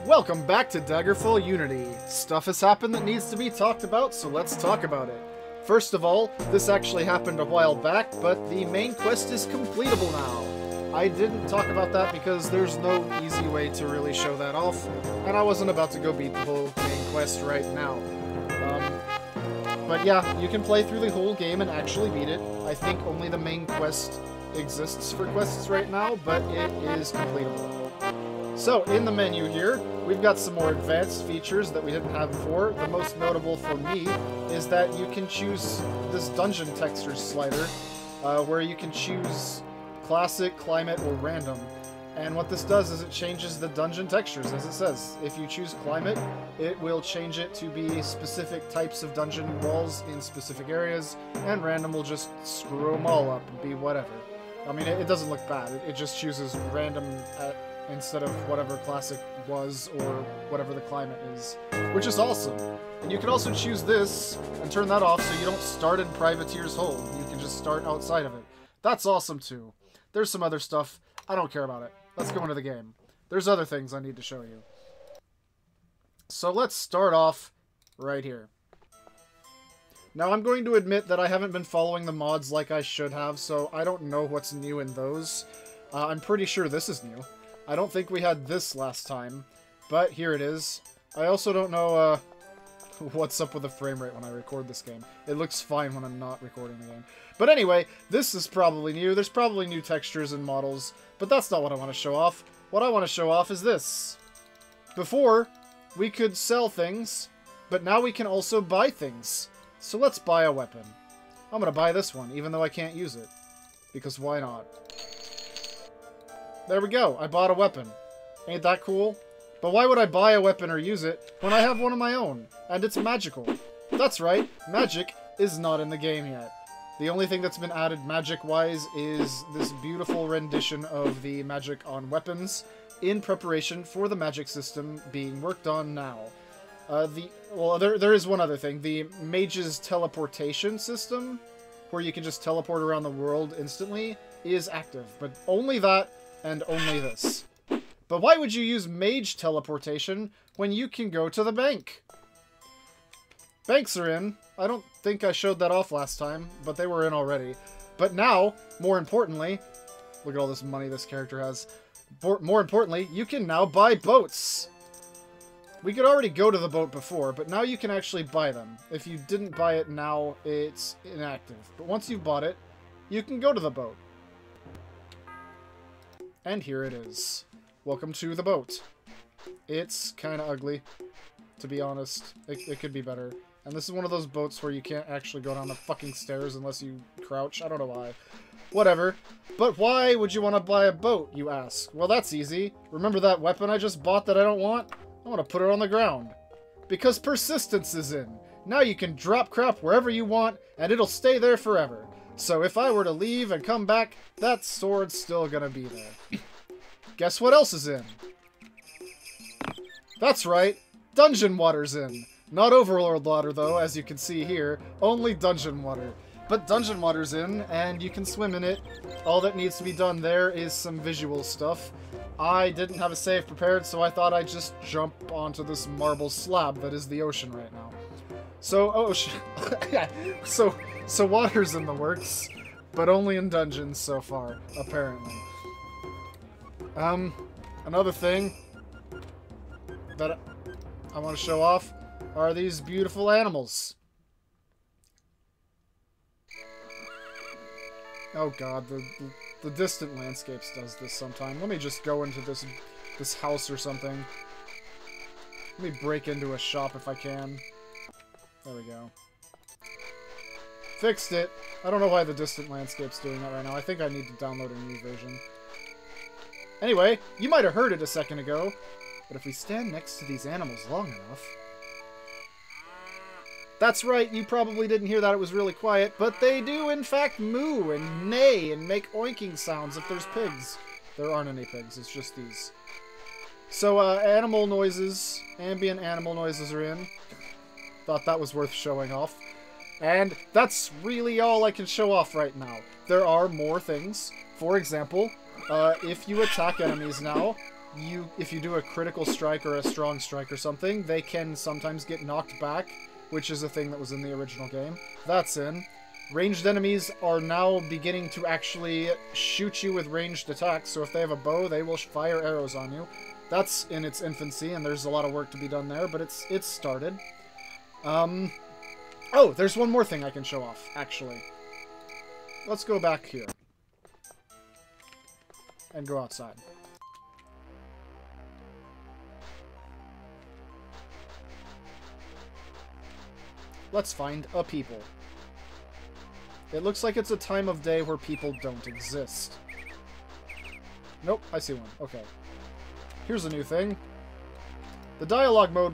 Welcome back to Daggerfall Unity. Stuff has happened that needs to be talked about, so let's talk about it. First of all, this actually happened a while back, but the main quest is completable now. I didn't talk about that because there's no easy way to really show that off, and I wasn't about to go beat the whole main quest right now. But yeah, you can play through the whole game and actually beat it. I think only the main quest exists for quests right now, but it is completable. So, in the menu here, we've got some more advanced features that we didn't have before. The most notable for me is that you can choose this dungeon textures slider, where you can choose classic, climate, or random. And what this does is it changes the dungeon textures, as it says. If you choose climate, it will change it to be specific types of dungeon walls in specific areas, and random will just screw them all up and be whatever. I mean, it doesn't look bad. It just chooses random instead of whatever classic was or whatever the climate is, which is awesome. And you can also choose this and turn that off so you don't start in Privateer's Hold. You can just start outside of it. That's awesome too. There's some other stuff. I don't care about it. Let's go into the game. There's other things I need to show you. So let's start off right here. Now I'm going to admit that I haven't been following the mods like I should have, so I don't know what's new in those. I'm pretty sure this is new. I don't think we had this last time, but here it is. I also don't know what's up with the frame rate when I record this game. It looks fine when I'm not recording the game. But anyway, this is probably new. There's probably new textures and models, but that's not what I want to show off. What I want to show off is this. Before, we could sell things, but now we can also buy things. So let's buy a weapon. I'm going to buy this one, even though I can't use it. Because why not? There we go. I bought a weapon. Ain't that cool? But why would I buy a weapon or use it when I have one of my own? And it's magical. That's right. Magic is not in the game yet. The only thing that's been added magic-wise is this beautiful rendition of the magic on weapons in preparation for the magic system being worked on now. There is one other thing. The mage's teleportation system, where you can just teleport around the world instantly, is active. But only that, and only this. But why would you use mage teleportation when you can go to the bank? Banks are in. I don't think I showed that off last time, but they were in already. But now, more importantly, look at all this money this character has. More importantly, you can now buy boats. We could already go to the boat before, but now you can actually buy them. If you didn't buy it now, it's inactive. But once you've bought it, you can go to the boat. And here it is. Welcome to the boat. It's kind of ugly, to be honest. It could be better. And this is one of those boats where you can't actually go down the fucking stairs unless you crouch. I don't know why. Whatever. But why would you want to buy a boat, you ask? Well, that's easy. Remember that weapon I just bought that I don't want? I want to put it on the ground. Because persistence is in. Now you can drop crap wherever you want, and it'll stay there forever. So if I were to leave and come back, that sword's still gonna be there. Guess what else is in? That's right, dungeon water's in. Not overlord water though, as you can see here, only dungeon water. But dungeon water's in, and you can swim in it. All that needs to be done there is some visual stuff. I didn't have a save prepared, so I thought I'd just jump onto this marble slab that is the ocean right now. So, ocean... yeah, so water's in the works, but only in dungeons so far, apparently. Another thing that I want to show off are these beautiful animals. Oh god, the Distant Landscapes does this sometime. Let me just go into this house or something. Let me break into a shop if I can. There we go. Fixed it. I don't know why the Distant Landscape's doing that right now. I think I need to download a new version. Anyway, you might have heard it a second ago, but if we stand next to these animals long enough... That's right, you probably didn't hear that, it was really quiet, but they do in fact moo and neigh and make oinking sounds if there's pigs. There aren't any pigs, it's just these. So, animal noises, ambient animal noises are in. Thought that was worth showing off. And that's really all I can show off right now. There are more things. For example, if you attack enemies now, if you do a critical strike or a strong strike or something, they can sometimes get knocked back, which is a thing that was in the original game. That's in. Ranged enemies are now beginning to actually shoot you with ranged attacks, so if they have a bow, they will fire arrows on you. That's in its infancy, and there's a lot of work to be done there, but it's started. Oh, there's one more thing I can show off, actually. Let's go back here. And go outside. Let's find a people. It looks like it's a time of day where people don't exist. Nope, I see one. Okay. Here's a new thing. The dialogue mode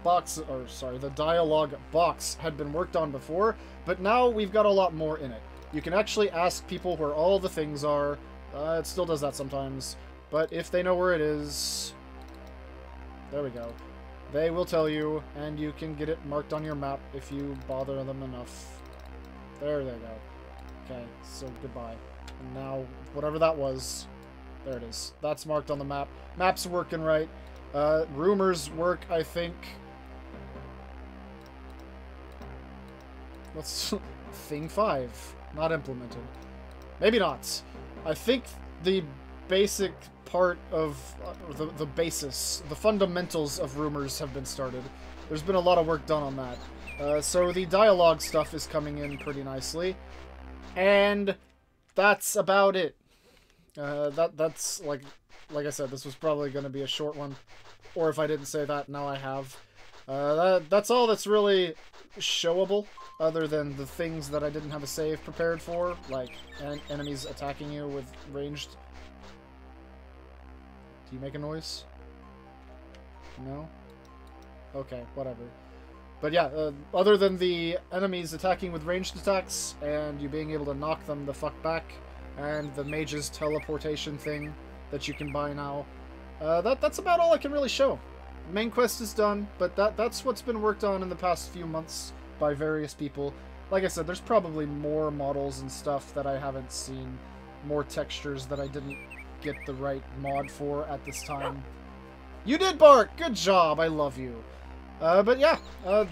the dialogue box had been worked on before, but now we've got a lot more in it. You can actually ask people where all the things are. It still does that sometimes, but if they know where it is... There we go. They will tell you, and you can get it marked on your map if you bother them enough. There they go. Okay, so goodbye. And now, whatever that was, there it is. That's marked on the map. Map's working right. Rumors work, I think. What's... Thing 5. Not implemented. Maybe not. I think the basic part of the basis, the fundamentals of rumors have been started. There's been a lot of work done on that. So the dialogue stuff is coming in pretty nicely. And that's about it. That's like I said, this was probably going to be a short one. Or if I didn't say that, now I have. That's all that's really showable, other than the things that I didn't have a save prepared for, like enemies attacking you with ranged... Do you make a noise? No? Okay, whatever. But yeah, other than the enemies attacking with ranged attacks, and you being able to knock them the fuck back, and the mage's teleportation thing that you can buy now, that's about all I can really show. The main quest is done, but that's what's been worked on in the past few months by various people. Like I said, there's probably more models and stuff that I haven't seen, more textures that I didn't get the right mod for at this time. You did bark! Good job! I love you. But yeah,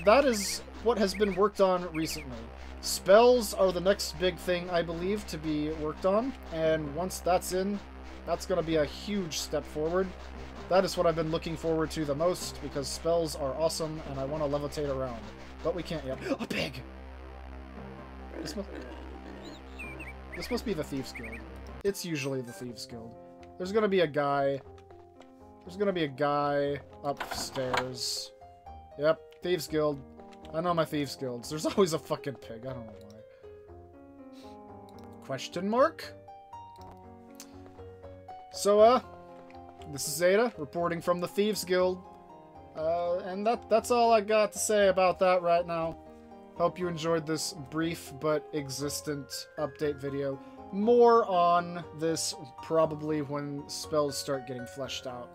that is what has been worked on recently. Spells are the next big thing, I believe, to be worked on, and once that's in, that's going to be a huge step forward. That is what I've been looking forward to the most, because spells are awesome, and I want to levitate around. But we can't yet. A pig! This must be the Thieves Guild. It's usually the Thieves Guild. There's going to be a guy... There's going to be a guy upstairs. Yep, Thieves Guild. I know my Thieves Guilds. There's always a fucking pig. I don't know why. Question mark? So, this is Zeta, reporting from the Thieves Guild. And that's all I got to say about that right now. Hope you enjoyed this brief but existent update video. More on this probably when spells start getting fleshed out.